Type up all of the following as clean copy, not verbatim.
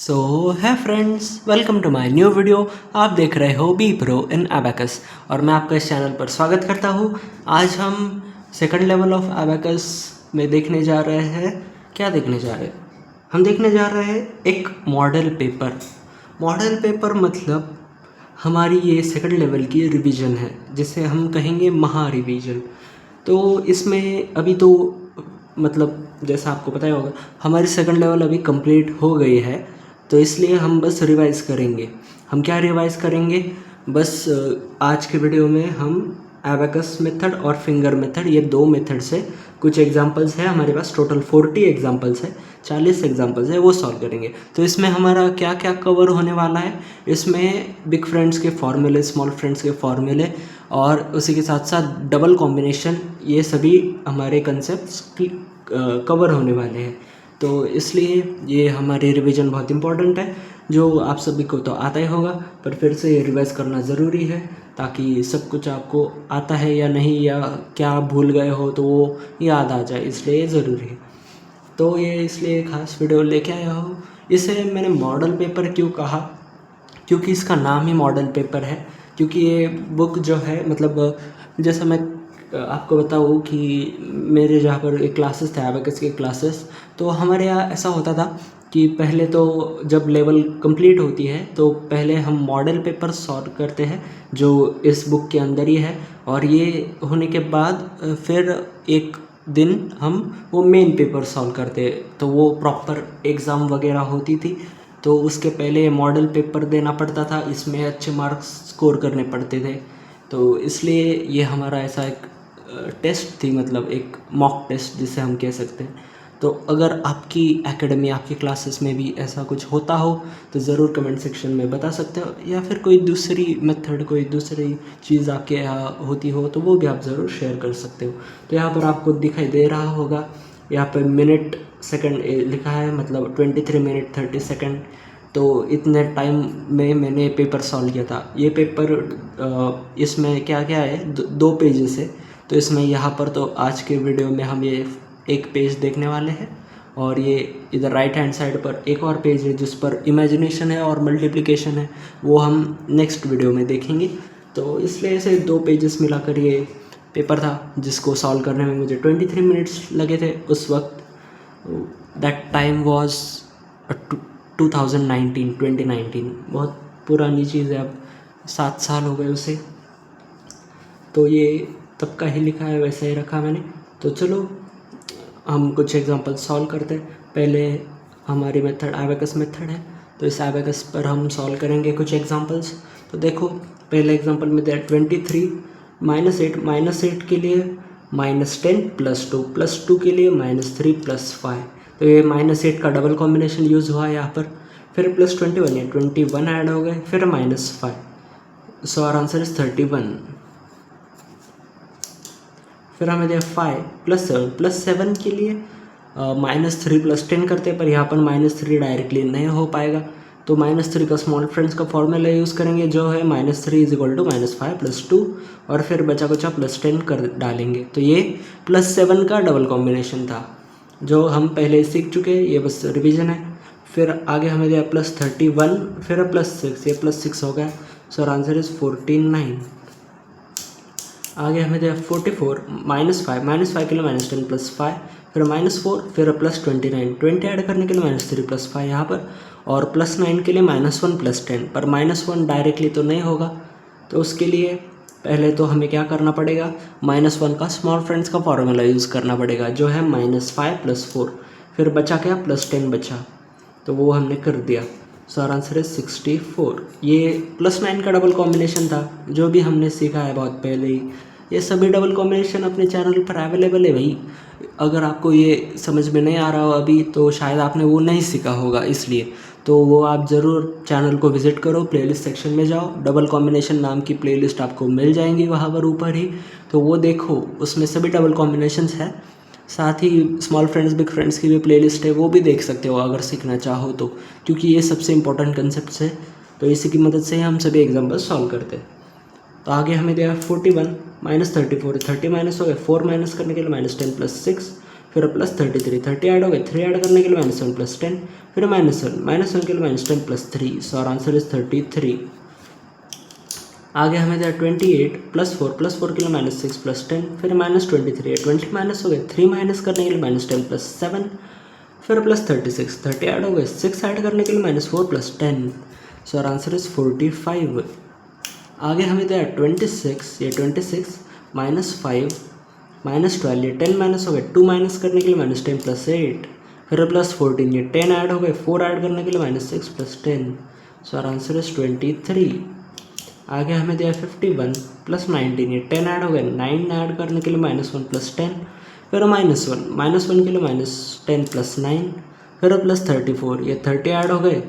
सो है friends, welcome to my new video. आप देख रहे हो बी प्रो इन एबेकस और मैं आपका इस चैनल पर स्वागत करता हूँ। आज हम सेकंड लेवल ऑफ एबेकस में देखने जा रहे हैं। क्या देखने जा रहे हैं? हम देखने जा रहे हैं एक मॉडल पेपर। मॉडल पेपर मतलब हमारी ये सेकंड लेवल की रिवीजन है, जिसे हम कहेंगे महा रिवीजन। तो इसमें अभी तो मतलब जैसा आपको पता ही होगा, हमारी सेकंड लेवल अभी कंप्लीट हो गई है। तो इसलिए हम बस रिवाइज़ करेंगे। हम क्या रिवाइज़ करेंगे? बस आज के वीडियो में हम एबेकस मेथड और फिंगर मेथड, ये दो मेथड से कुछ एग्जांपल्स है हमारे पास। टोटल 40 एग्जांपल्स है, 40 एग्जांपल्स है, वो सॉल्व करेंगे। तो इसमें हमारा क्या क्या कवर होने वाला है? इसमें बिग फ्रेंड्स के फॉर्मूले, स्मॉल फ्रेंड्स के फॉर्मूले और उसी के साथ साथ डबल कॉम्बिनेशन, ये सभी हमारे कंसेप्ट्स कवर होने वाले हैं। तो इसलिए ये हमारी रिवीजन बहुत इंपॉर्टेंट है, जो आप सभी को तो आता ही होगा, पर फिर से ये रिवाइज करना ज़रूरी है ताकि सब कुछ आपको आता है या नहीं, या क्या आप भूल गए हो तो वो याद आ जाए, इसलिए ये ज़रूरी है। तो ये इसलिए खास वीडियो लेके आया हूँ। इसे मैंने मॉडल पेपर क्यों कहा? क्योंकि इसका नाम ही मॉडल पेपर है। क्योंकि ये बुक जो है, मतलब जैसा मैं आपको बताऊँ कि मेरे जहाँ पर एक क्लासेस थे, एबेकस के क्लासेस, तो हमारे यहाँ ऐसा होता था कि पहले तो जब लेवल कंप्लीट होती है तो पहले हम मॉडल पेपर सॉल्व करते हैं, जो इस बुक के अंदर ही है। और ये होने के बाद फिर एक दिन हम वो मेन पेपर सॉल्व करते, तो वो प्रॉपर एग्ज़ाम वगैरह होती थी। तो उसके पहले मॉडल पेपर देना पड़ता था, इसमें अच्छे मार्क्स स्कोर करने पड़ते थे। तो इसलिए ये हमारा ऐसा एक टेस्ट थी, मतलब एक मॉक टेस्ट जिसे हम कह सकते हैं। तो अगर आपकी एकेडमी, आपकी क्लासेस में भी ऐसा कुछ होता हो तो ज़रूर कमेंट सेक्शन में बता सकते हो, या फिर कोई दूसरी मेथड, कोई दूसरी चीज़ आपके यहाँ होती हो तो वो भी आप ज़रूर शेयर कर सकते हो। तो यहाँ पर आपको दिखाई दे रहा होगा, यहाँ पर मिनट सेकंड लिखा है, मतलब 23 मिनट 30 सेकंड। तो इतने टाइम में मैंने पेपर सॉल्व किया था। ये पेपर इसमें क्या क्या है, दो पेजेस है। तो इसमें यहाँ पर तो आज के वीडियो में हम ये एक पेज देखने वाले हैं, और ये इधर राइट हैंड साइड पर एक और पेज है जिस पर इमेजिनेशन है और मल्टीप्लिकेशन है, वो हम नेक्स्ट वीडियो में देखेंगे। तो इसलिए ऐसे दो पेजेस मिलाकर ये पेपर था, जिसको सॉल्व करने में मुझे 23 मिनट्स लगे थे उस वक्त। दैट टाइम वॉज 2019, बहुत पुरानी चीज़ है, अब 7 साल हो गए उसे। तो ये तब का ही लिखा है, वैसे ही रखा मैंने। तो चलो हम कुछ एग्जांपल सॉल्व करते हैं। पहले हमारी मेथड एबेकस मेथड है, तो इस एबेकस पर हम सॉल्व करेंगे कुछ एग्जांपल्स। तो देखो, पहले एग्जांपल में दिया 23 -8 के लिए -10 +2 के लिए -3 +5। तो ये -8 का डबल कॉम्बिनेशन यूज़ हुआ है यहाँ पर। फिर +21 है, 21 ऐड हो गए, फिर -5। So our answer is 31। फिर हमें दिया 5 + 7 के लिए -3 +10 करते हैं, पर यहाँ पर -3 डायरेक्टली नहीं हो पाएगा। तो -3 का स्मॉल फ्रेंड्स का फॉर्मूला यूज़ करेंगे, जो है -3 = -5 + 2, और फिर बचा कुचा +10 कर डालेंगे। तो ये +7 का डबल कॉम्बिनेशन था, जो हम पहले सीख चुके हैं, ये बस रिवीजन है। फिर आगे हमें दिया +31, फिर +6, ये +6 हो गया। So answer is 49। आगे हमें दिया 44 -5 के लिए -10 +5, फिर -4, फिर +29, 20 ऐड करने के लिए -3 +5 यहाँ पर, और +9 के लिए -1 +10, पर -1 डायरेक्टली तो नहीं होगा। तो उसके लिए पहले तो हमें क्या करना पड़ेगा, -1 का स्मॉल फ्रेंड्स का फॉर्मूला यूज़ करना पड़ेगा, जो है -5 + 4। फिर बचा क्या, +10 बचा, तो वो हमने कर दिया। So our answer is 64। ये +9 का डबल कॉम्बिनेशन था, जो भी हमने सीखा है बहुत पहले ही। ये सभी डबल कॉम्बिनेशन अपने चैनल पर अवेलेबल है भाई। अगर आपको ये समझ में नहीं आ रहा हो अभी, तो शायद आपने वो नहीं सीखा होगा, इसलिए तो वो आप ज़रूर चैनल को विज़िट करो, प्लेलिस्ट सेक्शन में जाओ, डबल कॉम्बिनेशन नाम की प्लेलिस्ट आपको मिल जाएंगी वहाँ पर ऊपर ही। तो वो देखो, उसमें सभी डबल कॉम्बिनेशंस है। साथ ही स्मॉल फ्रेंड्स बिग फ्रेंड्स की भी प्लेलिस्ट है, वो भी देख सकते हो अगर सीखना चाहो तो, क्योंकि ये सबसे इंपॉर्टेंट कंसेप्ट है। तो इसी की मदद से हम सभी एग्जाम्पल सॉल्व करते हैं। तो आगे हमें दिया 41 -34, 30 माइनस हो गया, 4 माइनस करने के लिए -10 + 6, फिर प्लस 33, 30 ऐड हो गए, 3 ऐड करने के लिए -1 प्लस 10, फिर -1 के लिए -10 plus 3, so our answer is 33। आगे हमें दिया 28 प्लस 4 के लिए -6 प्लस 10, फिर -23, 20 माइनस हो गए, 3 माइनस करने के लिए -10 प्लस 7, फिर प्लस 36, 30 ऐड हो गए, 6 ऐड करने के लिए -4 plus 10, so our answer is 45। आगे हमें दिया 26, ये 26 -5 -12, ये 10 माइनस हो गए, 2 माइनस करने के लिए -10 प्लस 8, फिर प्लस 14, ये 10 ऐड हो गए, 4 ऐड करने के लिए -6 plus 10, so our answer is 23। आगे हमें दिया 51 प्लस 19, ये 10 ऐड हो गए, 9 ऐड करने के लिए -1 प्लस 10, फिर -1 के लिए -10 प्लस 9, फिर प्लस 34, ये 30 ऐड हो गए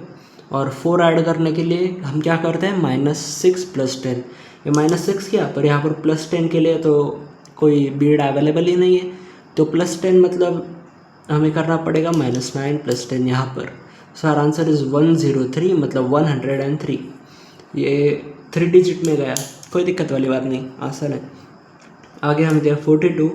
और 4 ऐड करने के लिए हम क्या करते हैं -6 प्लस 10, ये -6 किया पर यहाँ पर प्लस 10 के लिए तो कोई बीड अवेलेबल ही नहीं है, तो प्लस 10 मतलब हमें करना पड़ेगा -9 प्लस 10 यहाँ पर, सो आर आंसर इज़ 103 मतलब 103। ये 3 डिजिट में गया, कोई दिक्कत वाली बात नहीं, आसान है। आगे हमें दिया 42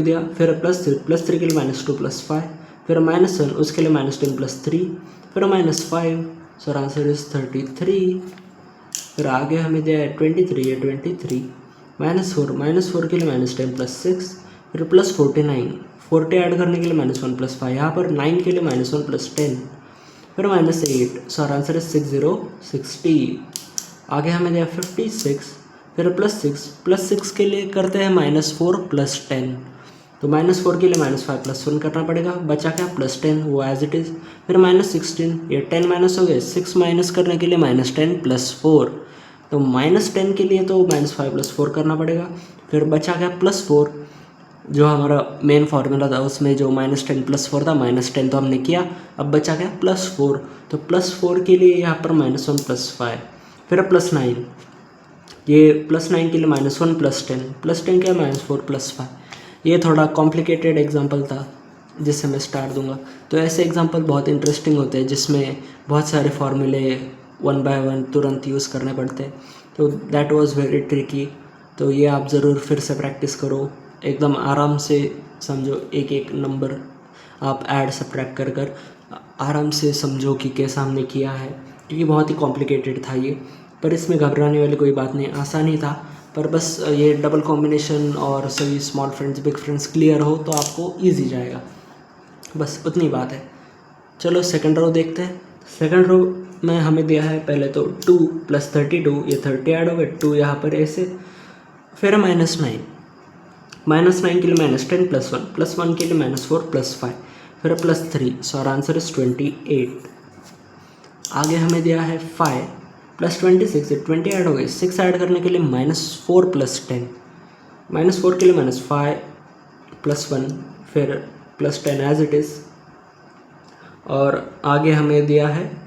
दिया, फिर प्लस 3 के लिए -2 प्लस 5, फिर -1 उसके लिए -10 प्लस 3, फिर -5, सो आंसर इज 33। फिर आगे हमें दिया है 23, ये 23 -4 के लिए -10 प्लस 6, फिर प्लस 49, 40 ऐड करने के लिए -1 प्लस 5, यहाँ पर 9 के लिए -1 प्लस 10, फिर -8, सो आंसर इज 60। आगे हमें दिया 56, फिर प्लस 6 के लिए करते हैं -4 प्लस 10, तो -4 के लिए -5 प्लस 1 करना पड़ेगा, बचा क्या +10 वो एज इट इज़, फिर -16, ये 10 माइनस हो गए, 6 माइनस करने के लिए -10 प्लस 4, तो -10 के लिए तो -5 प्लस 4 करना पड़ेगा, फिर बचा क्या +4, जो हमारा मेन फार्मूला था उसमें जो -10 प्लस 4 था, -10 तो हमने किया, अब बचा क्या +4, तो +4 के लिए यहाँ पर -1 प्लस 5, फिर +9, ये +9 के लिए -1 प्लस 10 क्या -4 प्लस 5, ये थोड़ा कॉम्प्लिकेटेड एग्जांपल था जिससे मैं स्टार्ट दूंगा। तो ऐसे एग्जांपल बहुत इंटरेस्टिंग होते हैं जिसमें बहुत सारे फार्मूले 1 बाय 1 तुरंत यूज़ करने पड़ते हैं, तो दैट वाज वेरी ट्रिकी। तो ये आप ज़रूर फिर से प्रैक्टिस करो, एकदम आराम से समझो, एक एक नंबर आप ऐड सब्ट्रैक्ट कर आराम से समझो कि कैसा हमने किया है, क्योंकि बहुत ही कॉम्प्लिकेटेड था ये, पर इसमें घबराने वाली कोई बात नहीं, आसान ही था, पर बस ये डबल कॉम्बिनेशन और सभी small friends big friends clear हो तो आपको ईजी जाएगा, बस उतनी बात है। चलो सेकंड रो देखते हैं। सेकंड रो में हमें दिया है पहले तो 2 प्लस 32, ये 30 ऐड हो गए, 2 यहाँ पर ऐसे, फिर -9 के लिए -10 प्लस 1 के लिए -4 प्लस 5, फिर +3, सो आवर आंसर इज 28। आगे हमें दिया है 5 प्लस 26, 20 ऐड हो गए, 6 ऐड करने के लिए -4 प्लस 10, -4 के लिए -5 प्लस 1, फिर +10 एज इट इज़, और आगे हमें दिया है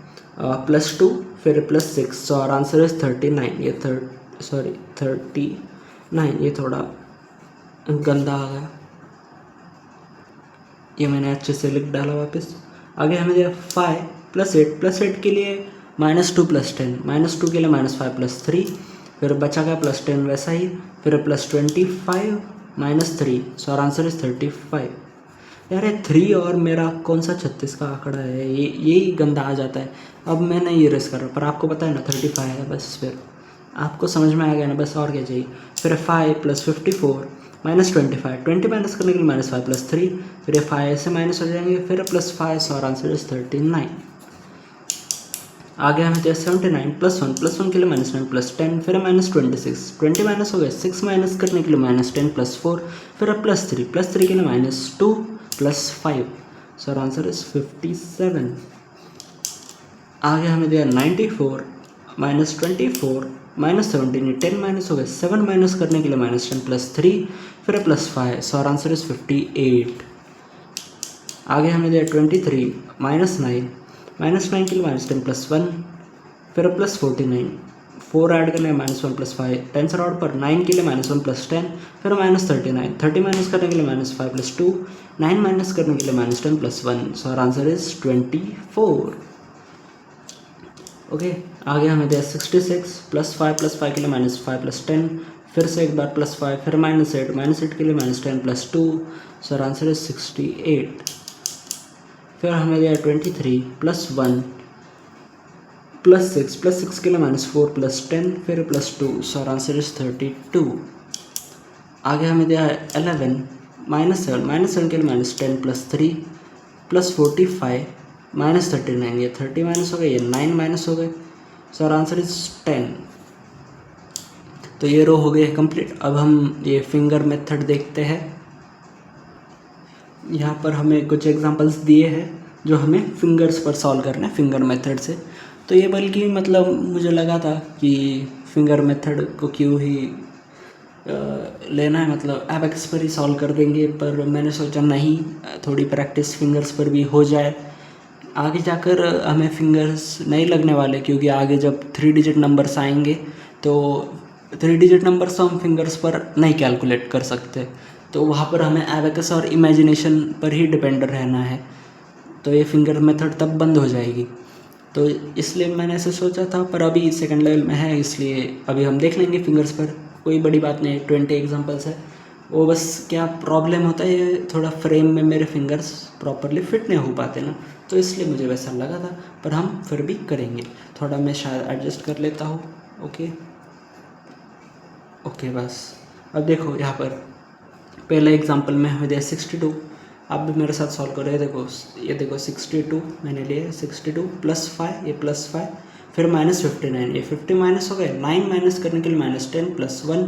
+2 फिर +6, सो आवर आंसर इज 39। ये 39, ये थोड़ा गंदा आ गया, ये मैंने अच्छे से लिख डाला वापस। आगे हमें दिया 5 प्लस 8 के लिए -2 प्लस 10, -2 के लिए -5 प्लस 3, फिर बचा गया +10 वैसा ही, फिर +25 -3, सो आवर आंसर इज 35। यार ये 3 और मेरा कौन सा 36 का आंकड़ा है, ये यही गंदा आ जाता है। अब मैं नहीं यूरेस कर रहा, पर आपको पता है ना 35 है, बस फिर आपको समझ में आ गया ना, बस और क्या चाहिए। फिर 5 प्लस 54 -25, 20 माइनस करने के लिए -5 प्लस 3, फिर ये 5 ऐसे माइनस हो जाएंगे, फिर +5, सो आवर आंसर इज 39। आगे हमें चाहिए 79 प्लस 1 के लिए -9 प्लस 10, फिर -26, 20 माइनस हो गए, 6 माइनस करने के लिए -10 प्लस 4, फिर +3 के लिए -2 plus 5, so our answer is 57। आगे हमें दिया 94 -24 -17, 10 माइनस हो गए, 7 माइनस करने के लिए -10 प्लस 3, फिर +5, सो आवर आंसर इज 58। आगे हमें दिया 23 -9 के लिए -10 प्लस 1, फिर +49, 4 ऐड करने -1 प्लस 5, टेंसर आउट पर 9 के लिए -1 प्लस 10, फिर -39, 30 माइनस करने के लिए -5 प्लस 2, 9 माइनस करने के लिए -10 plus 1, so our answer is 24। Okay, आगे हमें दिया 66 +5 के लिए -5 प्लस 10, फिर से एक बार +5, फिर -8, -8 के लिए -10 +2, सो आर आंसर इज 68। फिर हमें दिया 23 +1 +6 के लिए -4 +10 फिर +2, सो आर आंसर इज 32। आगे हमें दिया है 11 -7 के लिए -10 +3 +45 -39, ये 30 माइनस हो गए, ये 9 माइनस हो गए, सो आर आंसर इज 10। तो ये रो हो गई है कंप्लीट। अब हम ये फिंगर मेथड देखते हैं। यहाँ पर हमें कुछ एग्जांपल्स दिए हैं जो हमें फिंगर्स पर सॉल्व करना है फिंगर मेथड से। तो ये बल्कि मतलब मुझे लगा था कि फिंगर मेथड को क्यों ही लेना है, मतलब एबैकस पर ही सॉल्व कर देंगे, पर मैंने सोचा नहीं, थोड़ी प्रैक्टिस फिंगर्स पर भी हो जाए। आगे जाकर हमें फिंगर्स नहीं लगने वाले, क्योंकि आगे जब 3 डिजिट नंबर्स आएंगे तो 3 डिजिट नंबर्स तो हम फिंगर्स पर नहीं कैलकुलेट कर सकते, तो वहाँ पर हमें एबैकस और इमेजिनेशन पर ही डिपेंड रहना है। तो ये फिंगर मेथड तब बंद हो जाएगी, तो इसलिए मैंने ऐसे सोचा था। पर अभी सेकंड लेवल में है, इसलिए अभी हम देख लेंगे फिंगर्स पर, कोई बड़ी बात नहीं। 20 एग्जांपल्स है, वो बस क्या प्रॉब्लम होता है, थोड़ा फ्रेम में मेरे फिंगर्स प्रॉपरली फिट नहीं हो पाते ना, तो इसलिए मुझे वैसा लगा था, पर हम फिर भी करेंगे। थोड़ा मैं शायद एडजस्ट कर लेता हूँ। ओके बस। अब देखो यहाँ पर पहले एग्जांपल में हमें दिया 62। आप भी मेरे साथ सॉल्व करो। ये देखो 62 मैंने लिया, 62 +5, ये +5, फिर -59, ये 50 माइनस हो गए, 9 माइनस करने के लिए -10 +1,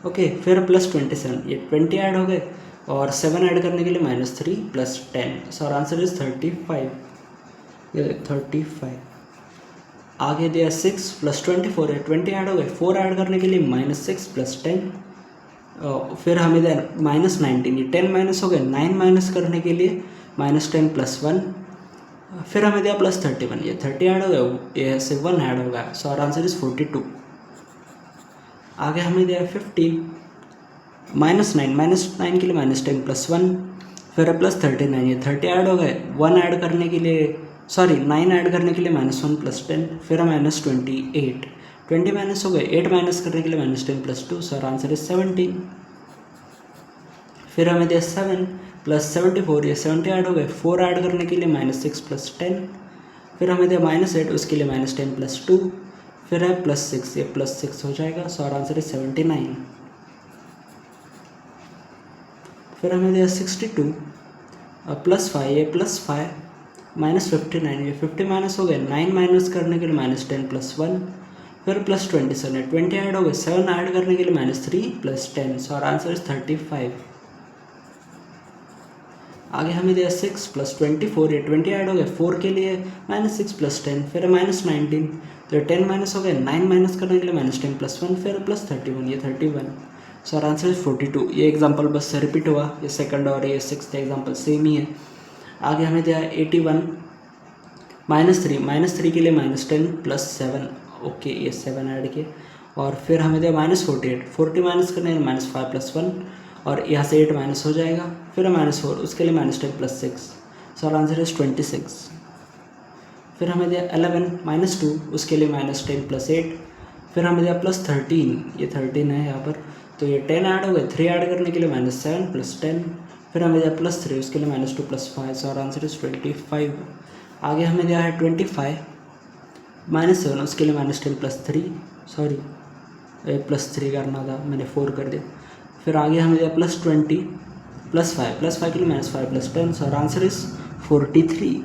ओके, फिर +27, ये 20 ऐड हो गए, और 7 ऐड करने के लिए -3 +10, सो आवर आंसर इज 35। ये 35। आगे दिया 6 +24 है, 20 ऐड हो गए, 4 ऐड करने के लिए -6 +10, फिर हमें दिया -19, ये 10 माइनस हो गए, 9 माइनस करने के लिए -10 +1, फिर हमें दिया +31, ये 30 ऐड हो गया, ये से 1 ऐड होगा, सो आवर आंसर इज 42। आगे हमें दिया 50 -9 के लिए -10 +1, फिर +39, ये 30 ऐड हो गए, 1 ऐड करने के लिए 9 ऐड करने के लिए -1 +10, फिर -28, 20 माइनस हो गए, 8 माइनस करने के लिए -10 +2, सो आवर आंसर इज 17। फिर हमें दिया 7 +74, ये 70 ऐड हो गए, 4 ऐड करने के लिए -6 +10, फिर हमें दिया -8, उसके लिए -10 +2, फिर है +6, ये +6 हो जाएगा, सो आवर आंसर इज 79। फिर हमें दिया 62 +5, ये +5 -59, ये 50 माइनस हो गए, 9 माइनस करने के लिए -10 +1, फिर +27, 20 ऐड हो गए, 7 ऐड करने के लिए -3 +10, सो आवर आंसर इज 35। आगे हमें दिया 6 +24, ये 20 ऐड हो गए, 4 के लिए -6 +10, फिर -19, तो ये 10 माइनस हो गए, 9 माइनस करने के लिए -10 +1, फिर +31, ये 31, सो आवर आंसर इज 42। ये एग्जांपल बस रिपीट हुआ, ये सेकंड और ये 6th एग्जांपल सेम ही है। आगे हमें दिया 81 -3 के लिए -10 +7, ओके, ये 7 ऐड किए, और फिर हमें दिया -48, 40 माइनस करने के लिए -5 +1, और यहाँ से 8 माइनस हो जाएगा, फिर -4, उसके लिए -10 +6, सो आवर आंसर इज 26। फिर हमें दिया 11 -2, उसके लिए -10 +8, फिर हमें दिया +13, ये 13 है यहाँ पर, तो ये 10 ऐड हो गए, 3 ऐड करने के लिए -7 +10, फिर हमें दिया +3, उसके लिए -2 +5, सो आवर आंसर इज 25। आगे हमें दिया है 25 -7, उसके लिए -10 +3, सॉरी +3 करना था, मैंने 4 कर दिया। फिर आगे हमें दिया +20 +5 के लिए -5 +10, so our answer is 43।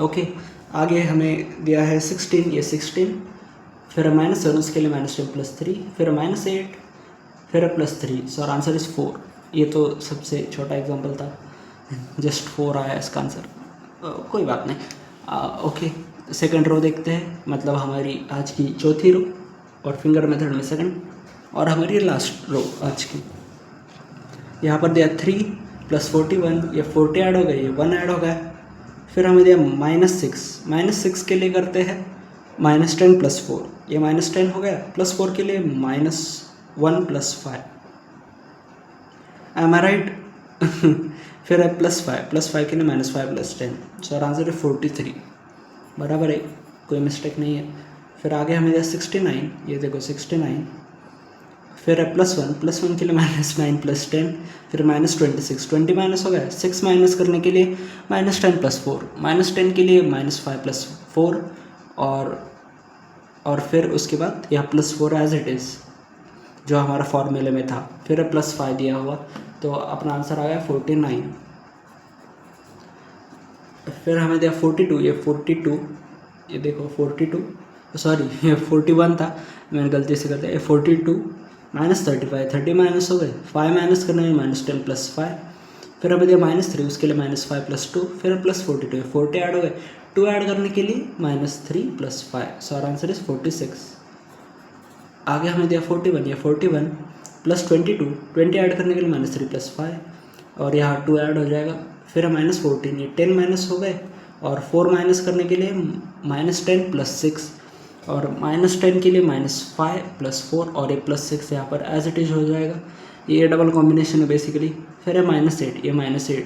Okay, आगे हमें दिया है 16, ये 16, फिर -7, उसके लिए -10 +3, फिर -8, फिर +3, सो आवर आंसर इज 4। ये तो सबसे छोटा एग्जांपल था, जस्ट 4 आया इसका आंसर, कोई बात नहीं। ओके, सेकंड रो देखते हैं, मतलब हमारी आज की चौथी रो, और फिंगर मेथड में सेकंड, और हमारी लास्ट रो आज की। यहाँ पर दिया 3 +41, ये 40 ऐड हो गए, ये 1 ऐड हो गया, फिर हमें दिया -6 के लिए करते हैं -10 +4, ये -10 हो गया, +4 के लिए -1 +5, एम आई राइट? फिर है +5 के लिए -5 +10, सो आवर आंसर है 43, बराबर है, कोई मिस्टेक नहीं है। फिर आगे हमें दिया 69, ये देखो 69, फिर है +1 के लिए -9 + 10, फिर -26, 20 माइनस हो गया, 6 माइनस करने के लिए -10 + 4, -10 के लिए -5 + 4 और फिर उसके बाद यह +4 एज इट इज़ जो हमारा फॉर्मूले में था, फिर +5 दिया हुआ, तो अपना आंसर आ गया 49। फिर हमें दिया 42, ये देखो 42, सॉरी ये 41 था, मैंने गलती से कर दिया, 42 -35, 30 माइनस हो गए, 5 माइनस करने में -10 + 5, फिर हमें दिया -3, उसके लिए -5 + 2, फिर +42, 40 ऐड हो गए, 2 ऐड करने के लिए -3 + 5, सो आवर आंसर इज 46। आगे हमें दिया 41, ये 41 + 22, 20 ऐड करने के लिए -3 + 5 और यहाँ 2 ऐड हो जाएगा, फिर -14, ये 10 माइनस हो गए और 4 माइनस करने के लिए -10 + 6 और -10 के लिए -5 + 4 और ये +6 यहाँ पर एज इट इज हो जाएगा, ये डबल कॉम्बिनेशन है बेसिकली। फिर है -8, ये -8,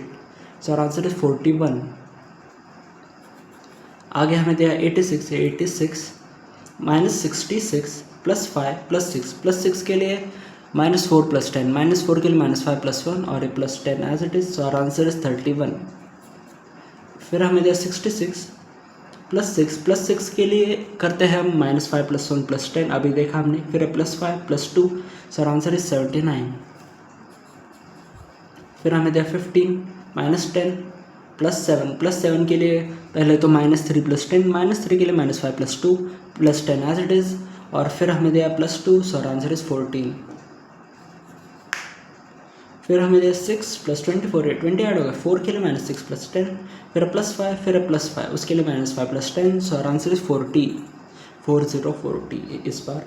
सो आवर आंसर इज 41। आगे हमें दिया 86, ये 86 -66 + 5 + 6 + 6 के लिए -4 + 10, -4 के लिए -5 + 1 और ये +10 as it is, so our answer is 31। फिर हमें दिया 66 + 6 के लिए करते हैं हम -5 + 1 + 10, अभी देखा हमने, फिर +5 + 2, सो आवर आंसर इज 79। फिर हमें दिया 15 -10 + 7 के लिए पहले तो -3 + 10, -3 के लिए -5 + 2 + 10 एज इट इज़ और फिर हमें दिया +2, सो आवर आंसर इज 14। फिर हमें दिया 6 + 24, 20 ऐड हो गया, 4 के लिए -6 + 10, फिर +5, फिर +5, उसके लिए -5 + 10, सो आवर आंसर इज 40, 40 इस बार।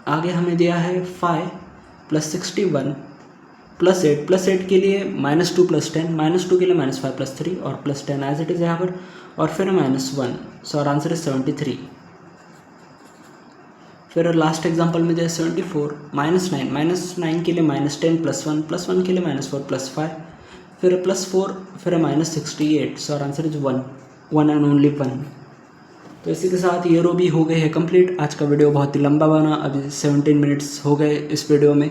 आगे हमें दिया है 5 + 61 + 8 के लिए -2 + 10, -2 के लिए -5 + 3 और +10 एज इट इज़ यहाँ पर और फिर -1, सो आवर आंसर इज 73। फिर लास्ट एग्जांपल में दिया 74 -9 के लिए -10 + 1 +1 के लिए -4 + 5 फिर +4 फिर -68, so our answer is 1 and only 1। तो इसी के साथ ये रो भी हो गए है कंप्लीट। आज का वीडियो बहुत ही लंबा बना, अभी 17 मिनट्स हो गए इस वीडियो में,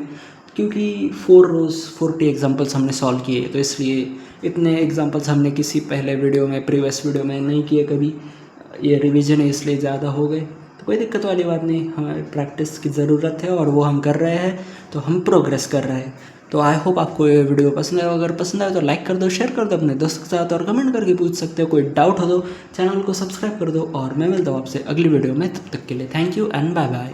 क्योंकि 4 रोज़ 40 एग्जांपल्स हमने सॉल्व किए, तो इसलिए इतने एग्जांपल्स हमने किसी पहले वीडियो में प्रीवियस वीडियो में नहीं किए कभी, ये रिवीजन है इसलिए ज़्यादा हो गए, तो कोई दिक्कत वाली बात नहीं, हमें प्रैक्टिस की ज़रूरत है और वो हम कर रहे हैं, तो हम प्रोग्रेस कर रहे हैं। तो आई होप आपको ये वीडियो पसंद है, अगर पसंद आए तो लाइक कर दो, शेयर कर दो अपने दोस्तों के साथ और कमेंट करके पूछ सकते हो, कोई डाउट हो तो चैनल को सब्सक्राइब कर दो और मैं मिलता हूँ आपसे अगली वीडियो में, तब तक के लिए thank you and bye bye.